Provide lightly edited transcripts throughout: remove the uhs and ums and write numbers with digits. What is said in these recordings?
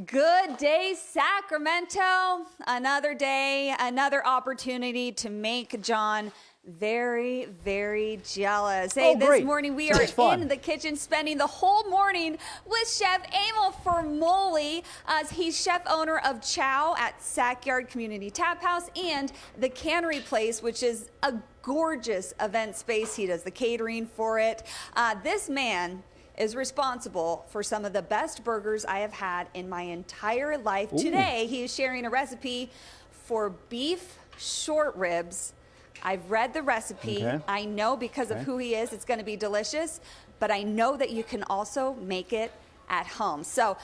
Good day, Sacramento. Another day, another opportunity to make John very, very jealous. Hey, this morning we are in the kitchen spending the whole morning with Chef Aimal Formoli. He's chef owner of Chow at Sackyard Community Tap House and the Cannery Place, which is a gorgeous event space. He does the catering for it. This man is responsible for some of the best burgers I have had in my entire life. Ooh. Today, he is sharing a recipe for beef short ribs. I've read the recipe. Okay. I know because of who he is, it's going to be delicious, but I know that you can also make it at home. So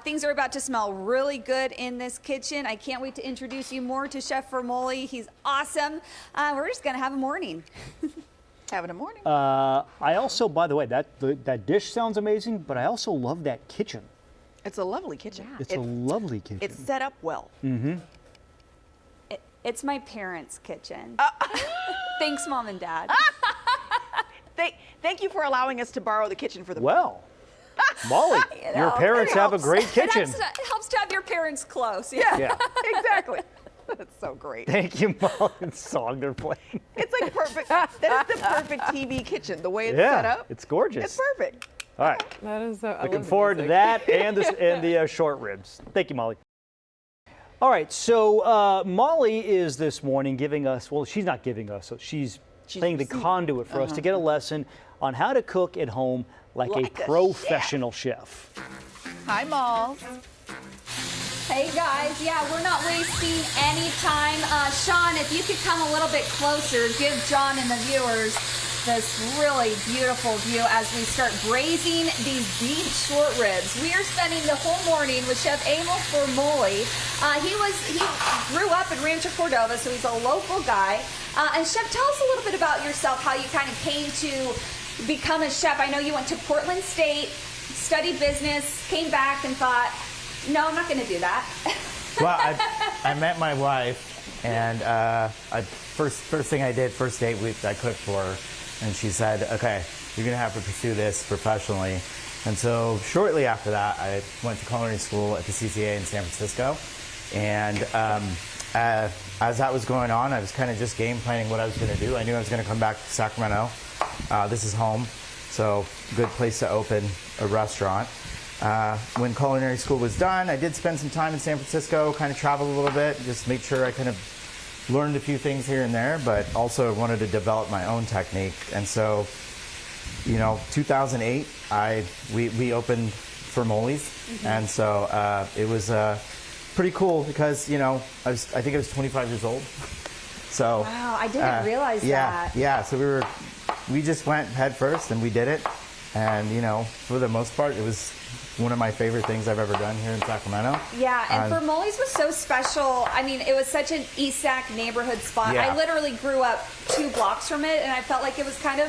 things are about to smell really good in this kitchen. I can't wait to introduce you more to Chef Formoli. He's awesome. We're just going to have a morning. Having a morning. I also, by the way, that dish sounds amazing, but I also love that kitchen. It's a lovely kitchen. Yeah. It's a lovely kitchen. It's set up well. Mm-hmm. It's my parents' kitchen. Thanks, Mom and Dad. Thank you for allowing us to borrow the kitchen for the Well, Molly, your parents have a great kitchen. It helps to have your parents close. Yeah. Exactly. That's so great. Thank you, Molly. The song they're playing. It's like perfect. That is the perfect TV kitchen. The way it's set up. It's gorgeous. It's perfect. All right. That is looking forward to that and the short ribs. Thank you, Molly. All right, so Molly is this morning giving us, well, she's not giving us, so she's playing the conduit for us to get a lesson on how to cook at home like a professional chef. Hi, Malls. Hey guys, yeah, we're not wasting any time. Sean, if you could come a little bit closer, give John and the viewers this really beautiful view as we start braising these beef short ribs. We are spending the whole morning with Chef Aimal Formoli. He grew up in Rancho Cordova, so he's a local guy. And Chef, tell us a little bit about yourself, how you kind of came to become a chef. I know you went to Portland State, studied business, came back and thought, no, I'm not going to do that. Well, I met my wife, and first thing I did, first date, I cooked for her, and she said, okay, you're going to have to pursue this professionally. And so shortly after that, I went to culinary school at the CCA in San Francisco. And as that was going on, I was kind of just game planning what I was going to do. I knew I was going to come back to Sacramento. This is home, so good place to open a restaurant. When culinary school was done, I did spend some time in San Francisco, kind of traveled a little bit, just make sure I kind of learned a few things here and there, but also wanted to develop my own technique. And so, 2008, we opened Formoli's, and so it was pretty cool because I think I was 25 years old. So wow, I didn't realize that. Yeah. So we just went head first and we did it, and for the most part, it was one of my favorite things I've ever done here in Sacramento. Yeah, and Formoli's was so special. I mean, it was such an East Sac neighborhood spot. Yeah. I literally grew up 2 blocks from it, and I felt like it was kind of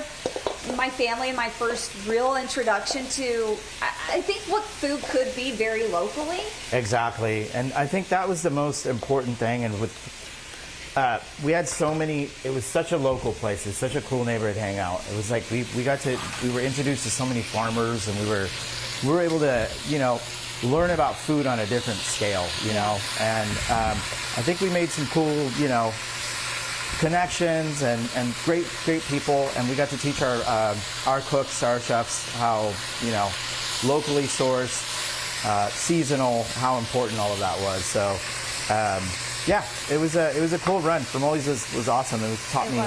my family and my first real introduction to, I think, what food could be very locally. Exactly, and I think that was the most important thing. And we had so many, it was such a local place, it's such a cool neighborhood hangout. It was like we were introduced to so many farmers, and we were able to, learn about food on a different scale, and I think we made some cool, connections and great people, and we got to teach our cooks, our chefs, how, locally sourced, seasonal, how important all of that was. So, yeah, it was a cool run. Formoli's was awesome. It taught me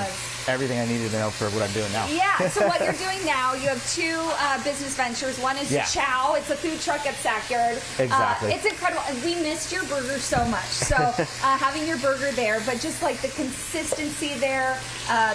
everything I needed to know for what I'm doing now. Yeah, so what you're doing now, you have 2 business ventures. One is Chow. It's a food truck at Sackyard. Exactly. It's incredible. We missed your burger so much. So having your burger there, but just like the consistency there,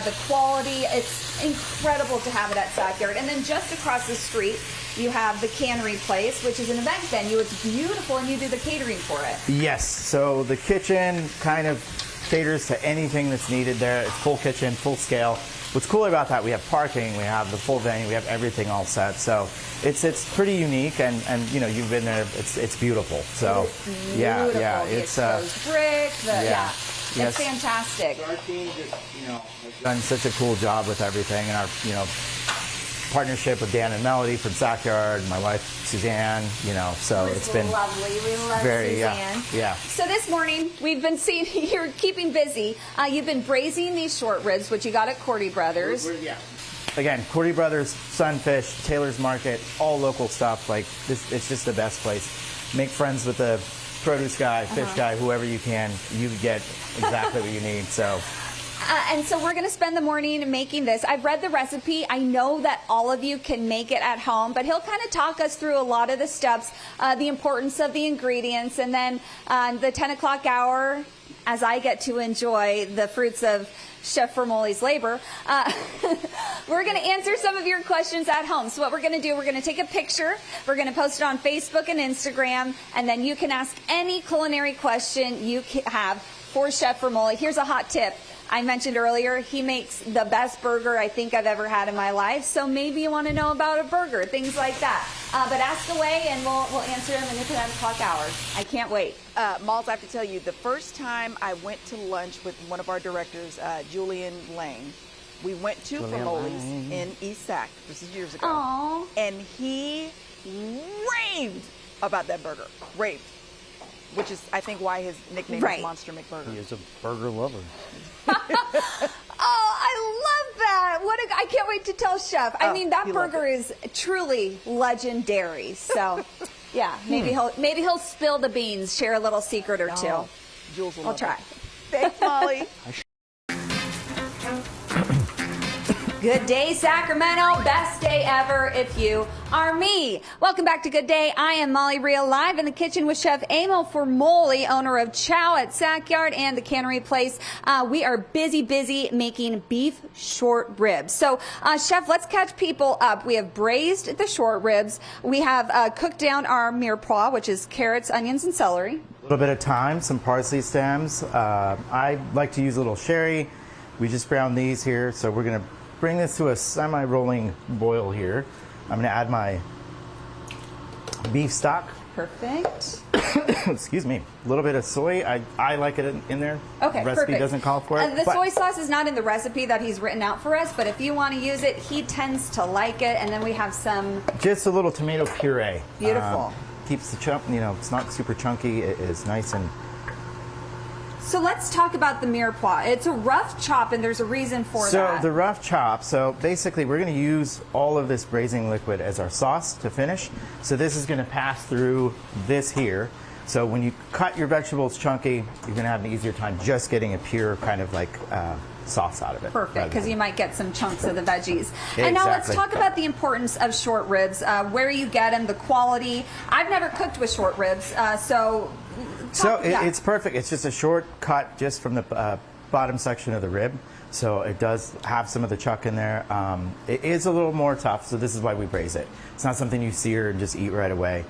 the quality, it's incredible to have it at Sackyard. And then just across the street, you have the Cannery Place, which is an event venue. It's beautiful, and you do the catering for it. Yes, so the kitchen kind of caters to anything that's needed there. It's full kitchen, full scale. What's cool about that, we have parking, we have the full venue, we have everything all set. So it's pretty unique, and you've been there. It's beautiful. So it's beautiful. yeah, it's brick. It's fantastic. So our team just has done such a cool job with everything, and our partnership with Dan and Melody from Sackyard, my wife Suzanne, you know, so it's been lovely. We love very, Suzanne. yeah. So this morning we've been seeing you're keeping busy. You've been braising these short ribs, which you got at Cordy Brothers. Again, Cordy Brothers, Sunfish, Taylor's Market, all local stuff. Like this, it's just the best place. Make friends with the produce guy, fish guy, whoever you can. You get exactly what you need. So. And so we're going to spend the morning making this. I've read the recipe. I know that all of you can make it at home, but he'll kind of talk us through a lot of the steps, the importance of the ingredients, and then the 10 o'clock hour, as I get to enjoy the fruits of Chef Formoli's labor, we're going to answer some of your questions at home. So what we're going to do, we're going to take a picture, we're going to post it on Facebook and Instagram, and then you can ask any culinary question you have for Chef Formoli. Here's a hot tip. I mentioned earlier, he makes the best burger I think I've ever had in my life. So maybe you want to know about a burger, things like that. But ask away and we'll answer them in the 10 o'clock hour. I can't wait. Malls, I have to tell you, the first time I went to lunch with one of our directors, Julian Lang, we went to Formoli's in East Sac. This is years ago. Aww. And he raved about that burger. Raved. Which is, I think, why his nickname is Monster McBurger. He is a burger lover. Oh, I love that. I can't wait to tell Chef. I mean, that burger is truly legendary. So, yeah, maybe he'll spill the beans, share a little secret or two. Jules will I'll try. Thanks, Molly. Good day, Sacramento. Best day ever if you are me. Welcome back to Good Day. I am Molly Real, live in the kitchen with Chef Aimal Formoli, owner of Chow at Sackyard and the Cannery Place. We are busy making beef short ribs. So, Chef, let's catch people up. We have braised the short ribs. We have cooked down our mirepoix, which is carrots, onions, and celery. A little bit of thyme, some parsley stems. I like to use a little sherry. We just browned these here, so we're going to bring this to a semi-rolling boil here. I'm going to add my beef stock. Perfect. Excuse me. A little bit of soy. I like it in there. Okay, the recipe perfect. doesn't call for it. The soy sauce is not in the recipe that he's written out for us, but if you want to use it, he tends to like it. And then we have some... Just a little tomato puree. Beautiful. Keeps the chunk, you know, it's not super chunky. It is nice and... So let's talk about the mirepoix. It's a rough chop, and there's a reason for that. So the rough chop, so basically we're going to use all of this braising liquid as our sauce to finish. So this is going to pass through this here. So when you cut your vegetables chunky, you're going to have an easier time just getting a pure kind of like sauce out of it. Perfect, because you might get some chunks of the veggies. Exactly. And now let's talk about the importance of short ribs, where you get them, the quality. I've never cooked with short ribs, it's perfect. It's just a short cut just from the bottom section of the rib. So it does have some of the chuck in there. It is a little more tough, so this is why we braise it. It's not something you sear and just eat right away.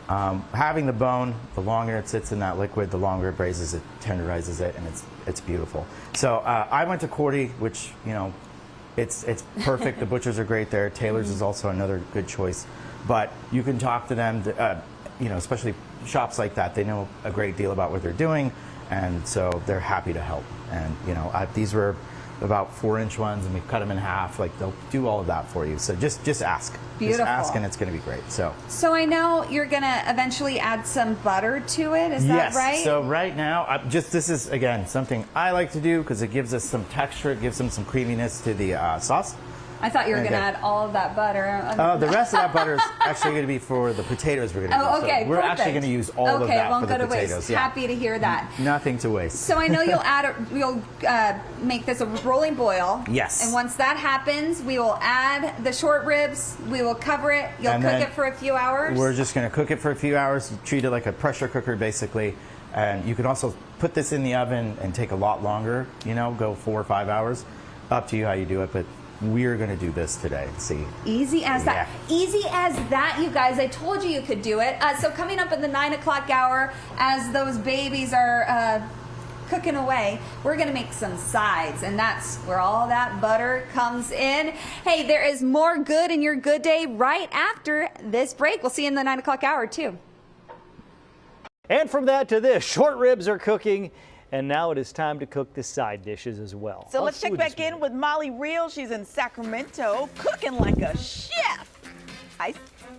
Having the bone, the longer it sits in that liquid, the longer it braises it, tenderizes it, and it's beautiful. So I went to Cordy, which, you know, it's perfect. The butchers are great there. Taylor's is also another good choice. But you can talk to them, you know, especially shops like that. They know a great deal about what they're doing, and so they're happy to help. And, you know, these were about 4-inch ones, and we cut them in half. Like, they'll do all of that for you. So just ask. Beautiful. Just ask, and it's going to be great. So I know you're going to eventually add some butter to it. Is that right? Yes. So right now, this is, again, something I like to do because it gives us some texture. It gives them some creaminess to the sauce. I thought you were going to add all of that butter. The rest of that butter is actually going to be for the potatoes we're going to use. Oh, okay, so we're actually going to use all of that won't for the go to potatoes. waste. Yeah. Happy to hear that. Nothing to waste. So I know you'll make this a rolling boil. Yes. And once that happens, we will add the short ribs. We will cover it. You'll cook it for a few hours. We're just going to cook it for a few hours. Treat it like a pressure cooker, basically. And you can also put this in the oven and take a lot longer. You know, go 4 or 5 hours. Up to you how you do it, but we're going to do this today and see. Easy as that. Easy as that, you guys. I told you could do it. So coming up in the 9 o'clock hour, as those babies are cooking away, we're going to make some sides, and that's where all that butter comes in. Hey, there is more good in your good day right after this break. We'll see you in the 9 o'clock hour, too. And from that to this, short ribs are cooking. And now it is time to cook the side dishes as well. So let's check back in with Molly Reel. She's in Sacramento, cooking like a chef. Hi,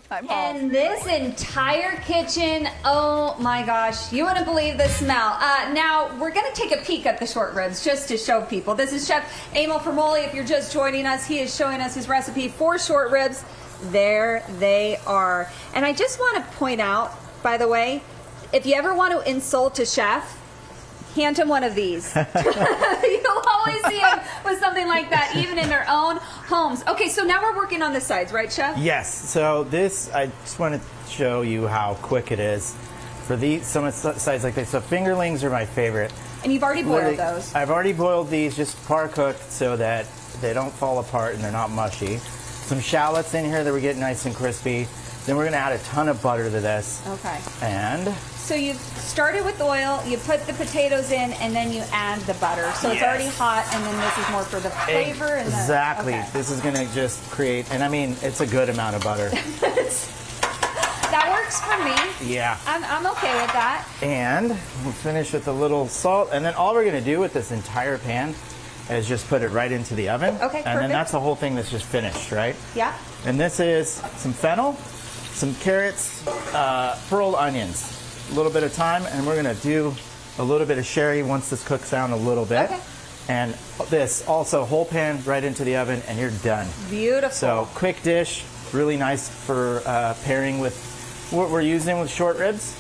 Molly. And this entire kitchen, oh my gosh, you wouldn't believe the smell. Now, we're going to take a peek at the short ribs just to show people. This is Chef Aimal Formoli. If you're just joining us, he is showing us his recipe for short ribs. There they are. And I just want to point out, by the way, if you ever want to insult a chef, hand him one of these. You'll always see him with something like that, even in their own homes. Okay, so now we're working on the sides, right, Chef? Yes. So this, I just want to show you how quick it is for these, some of the sides like this. So fingerlings are my favorite. And you've already boiled those. I've already boiled these, just par cooked so that they don't fall apart and they're not mushy. Some shallots in here that we get nice and crispy. Then we're going to add a ton of butter to this. Okay. And so you've started with oil, you put the potatoes in, and then you add the butter. So it's already hot, and then this is more for the flavor. Exactly. Okay. This is going to just create, and I mean, it's a good amount of butter. That works for me. Yeah. I'm okay with that. And we'll finish with a little salt, and then all we're going to do with this entire pan is just put it right into the oven. Okay, And perfect. then that's the whole thing that's just finished, right? Yeah. And this is some fennel, some carrots, pearl onions, a little bit of thyme, and we're going to do a little bit of sherry once this cooks down a little bit. Okay. And this also whole pan right into the oven, and you're done. Beautiful. So quick dish, really nice for pairing with what we're using with short ribs.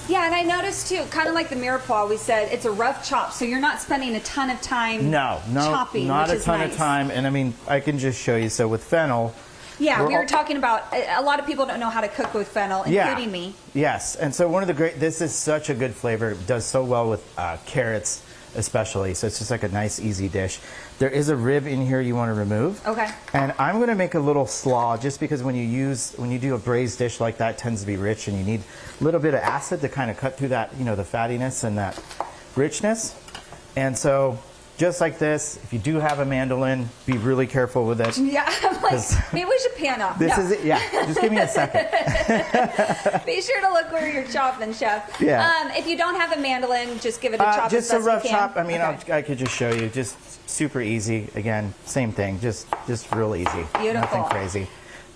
Yeah, and I noticed too, kind of like the mirepoix, we said it's a rough chop, so you're not spending a ton of time chopping, not which a ton of time. And I mean, I can just show you. So with fennel, yeah, we were talking about a lot of people don't know how to cook with fennel, including me. Yes, and so one of the this is such a good flavor. It does so well with carrots, especially. So it's just like a nice, easy dish. There is a rib in here you want to remove. Okay. And I'm going to make a little slaw, just because when you do a braised dish like that, it tends to be rich, and you need a little bit of acid to kind of cut through that, the fattiness and that richness. And so, just like this, if you do have a mandolin, be really careful with it. Yeah, I'm like, maybe we should pan up. This is it. Yeah, just give me a second. Be sure to look where you're chopping, Chef. Yeah. If you don't have a mandolin, just give it a chop. Just a rough chop. I mean, okay. I could just show you. Just super easy. Again, same thing. Just real easy. Beautiful. Nothing crazy.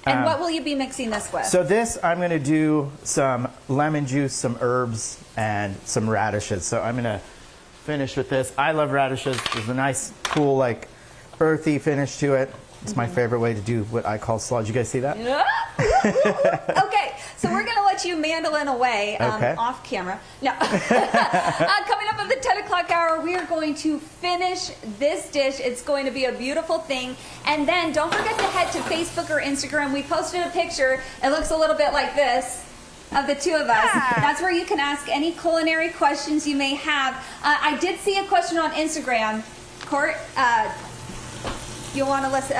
And what will you be mixing this with? So this, I'm going to do some lemon juice, some herbs, and some radishes. So I'm going to finish with this. I love radishes. There's a nice, cool, like, earthy finish to it. It's my favorite way to do what I call slaw. Did you guys see that? Okay, so we're going to let you mandolin away off camera. No. Coming up at the 10 o'clock hour, we are going to finish this dish. It's going to be a beautiful thing. And then don't forget to head to Facebook or Instagram. We posted a picture. It looks a little bit like this of the two of us. That's where you can ask any culinary questions you may have. I did see a question on Instagram. Court, you want to listen?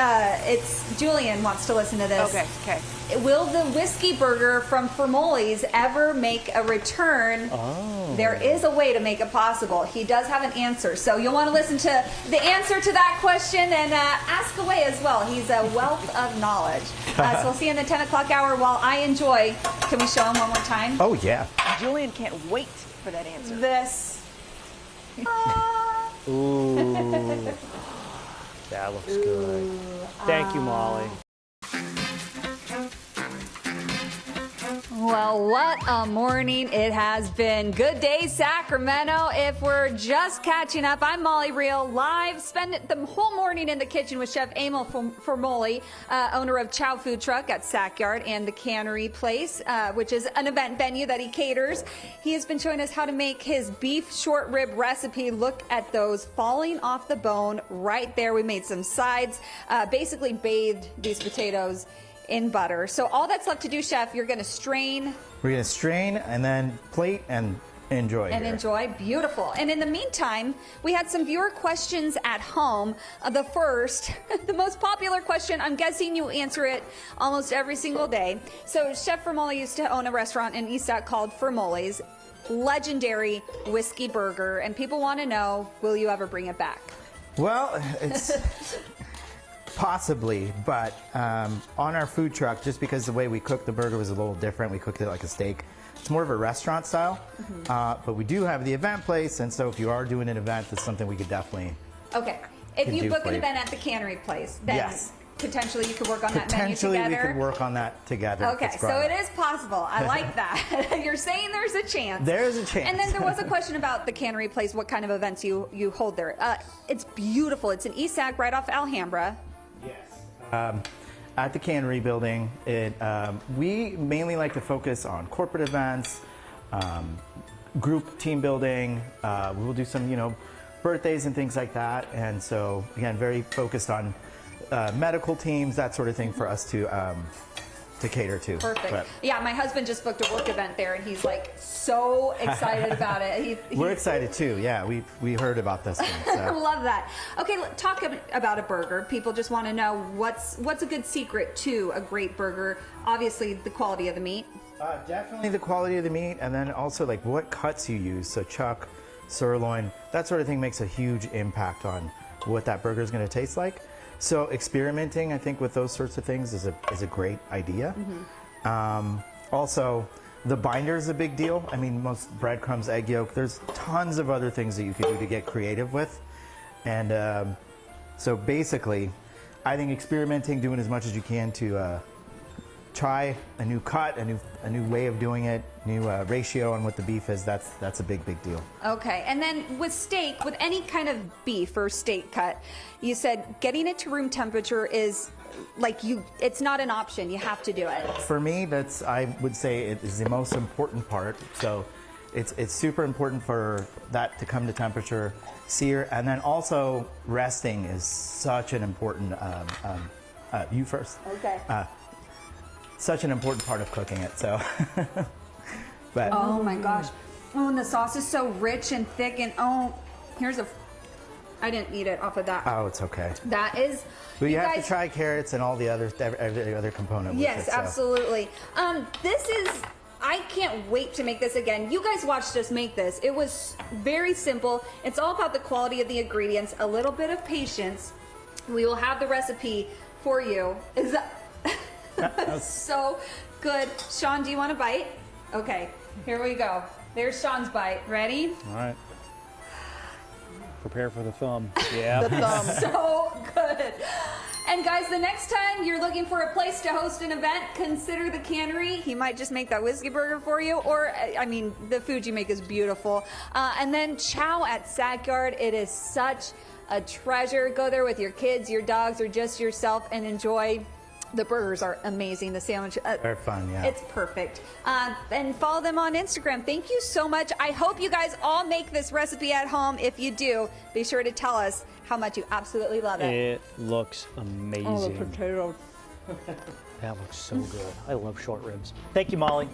It's Julian wants to listen to this. Okay. Will the whiskey burger from Formoli's ever make a return? Oh. There is a way to make it possible. He does have an answer. So you'll want to listen to the answer to that question and ask away as well. He's a wealth of knowledge. So we'll see you in the 10 o'clock hour while I enjoy. Can we show him one more time? Oh, yeah. Julian can't wait for that answer. This. Ooh. That looks good. Thank you, Molly. Well, what a morning it has been. Good day, Sacramento. If we're just catching up, I'm Molly Reel, live. Spend the whole morning in the kitchen with Chef Aimal Formoli, owner of Chow Food Truck at Sackyard and the Cannery Place, which is an event venue that he caters. He has been showing us how to make his beef short rib recipe. Look at those falling off the bone right there. We made some sides, basically bathed these potatoes in butter. So all that's left to do, Chef, you're going to strain. We're going to strain and then plate and enjoy. Enjoy. Beautiful. And in the meantime, we had some viewer questions at home. The first, the most popular question, I'm guessing you answer it almost every single day. So Chef Formoli used to own a restaurant in East Sac called Formoli's. Legendary whiskey burger. And people want to know, will you ever bring it back? Well, it's... Possibly, but on our food truck, just because the way we cooked the burger was a little different, we cooked it like a steak. it's more of a restaurant style, but we do have the event place, and so if you are doing an event, that's something we could definitely. Okay. If Can you do book for an you. event at the Cannery place, then Yes. potentially you could work on that menu Potentially, together. we could work on that together. if Okay, it's so brought it up. is possible. I like that. You're saying there's a chance. There's a chance. And then there was a question about the Cannery place, what kind of events you hold there. It's beautiful. It's in East Sac, right off Alhambra. Yes. At the Cannery building, we mainly like to focus on corporate events, group team building. We will do some, birthdays and things like that. And so, again, very focused on medical teams, that sort of thing for us to cater to. Perfect. But Yeah, my husband just booked a work event there, and he's like so excited about it. we're excited too. Yeah, we heard about this one. I So. love that. Okay, talk about a burger. People just want to know what's a good secret to a great burger. Obviously, the quality of the meat. Definitely the quality of the meat, and then also like what cuts you use. So chuck, sirloin, that sort of thing makes a huge impact on what that burger is going to taste like. So experimenting, I think, with those sorts of things is a great idea. Also, the binder is a big deal. I mean, most breadcrumbs, egg yolk. There's tons of other things that you could do to get creative with, and so basically, I think experimenting, doing as much as you can to try a new cut, a new way of doing it, new ratio on what the beef is. That's a big deal. Okay, and then with steak, with any kind of beef or steak cut, you said getting it to room temperature is it's not an option. You have to do it. For me, I would say it is the most important part. So it's super important for that to come to temperature, sear, and then also resting is such an important. You first. Okay. Such an important part of cooking it. So. But Oh my gosh. Oh, and the sauce is so rich and thick, and I didn't eat it off of that. oh, it's okay. That is. But you have guys, to try carrots and all the every other component with Yes, it. So. absolutely. I can't wait to make this again. You guys watched us make this. It was very simple. It's all about the quality of the ingredients, a little bit of patience. We will have the recipe for you. Is that so good? Sean, do you want a bite? Okay, here we go. There's Sean's bite. Ready? All right. Prepare for the thumb. Yeah. The thumb. So good. And guys, the next time you're looking for a place to host an event, consider the Cannery. He might just make that whiskey burger for you, or, I mean, the food you make is beautiful. And then Chow at Sackyard. It is such a treasure. Go there with your kids, your dogs, or just yourself and enjoy. The burgers are amazing. The sandwich. They're fun, yeah. It's perfect. And follow them on Instagram. Thank you so much. I hope you guys all make this recipe at home. If you do, be sure to tell us how much you absolutely love it. It looks amazing. Oh, the potato. That looks so good. I love short ribs. Thank you, Molly.